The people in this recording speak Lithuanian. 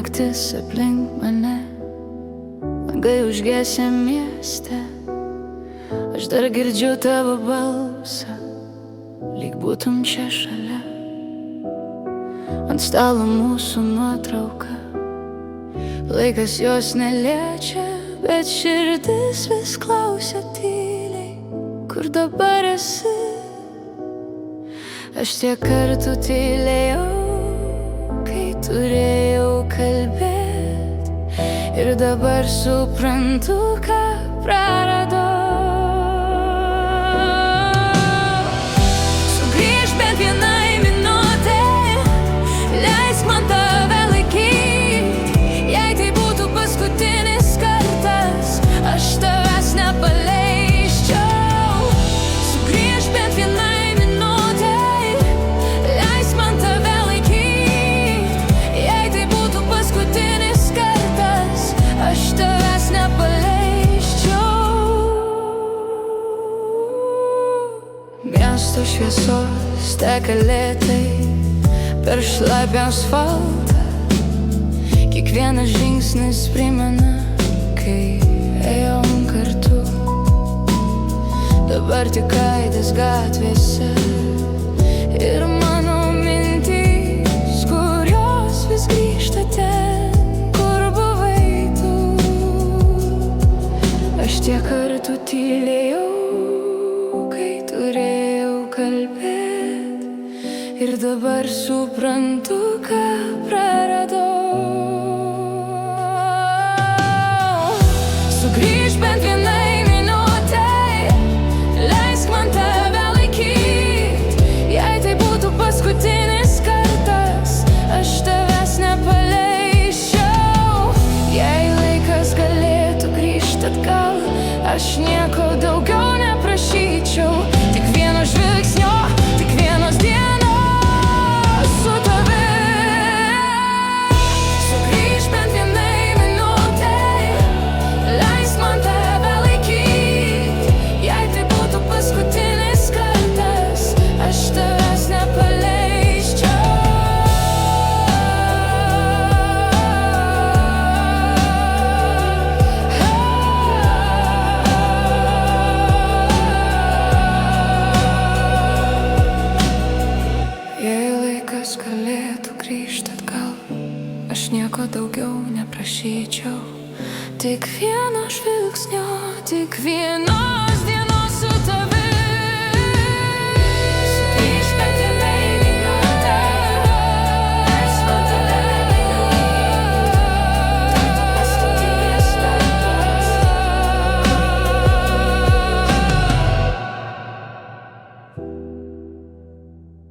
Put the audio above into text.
naktis aplink mane, langai užgesę mieste. Aš dar girdžiu tavo balsą, lyg būtum čia šalia. Ant stalo mūsų nuotrauka, laikas jos neliečia, bet širdis vis klausia tyliai, kur dabar esi. Aš tiek kartų tylėjau, kai turėjau kalbėt, ir dabar suprantu, ką praradau. Sugrįžk bent vienai minutei, leisk man tave laikyt. Jei tai būtų paskutinis kartas, aš tavęs nepaleisčiau. Sugrįžk bent vienai minutei, leisk man tave laikyt. Jei tai būtų paskutinis kartas, aš tavęs nepaleisčiau. Miesto šviesos teka lėtai per šlapią asfaltą. Kiekvienas žingsnis primena, kai ėjom kartu. Dabar tik aidas gatvėse ir mano mintys, kurios vis grįžta ten, kur buvai tu. Aš tiek kartų tylėjau, kai turėjau kalbėt, ir dabar suprantu, ką praradau. Sugrįžk bent vienai minutei, leisk man tave laikyt. Jei tai būtų paskutinis kartas, aš tavęs nepaleisčiau. Jei laikas galėtų grįžt atgal, aš nieko daugiau neprašyčiau. Tik vieno žvilgsnio, tik vienos dienos su tavim. Sugrįžk bent vienai minutei, leisk man tave laikyt. Jei tai būtų paskutinis kartas, aš tavęs nepaleisčiau. Jei laikas galėtų grįžt atgal, aš nieko daugiau neprašyčiau. Tik vieno žvilgsnio, tik vieno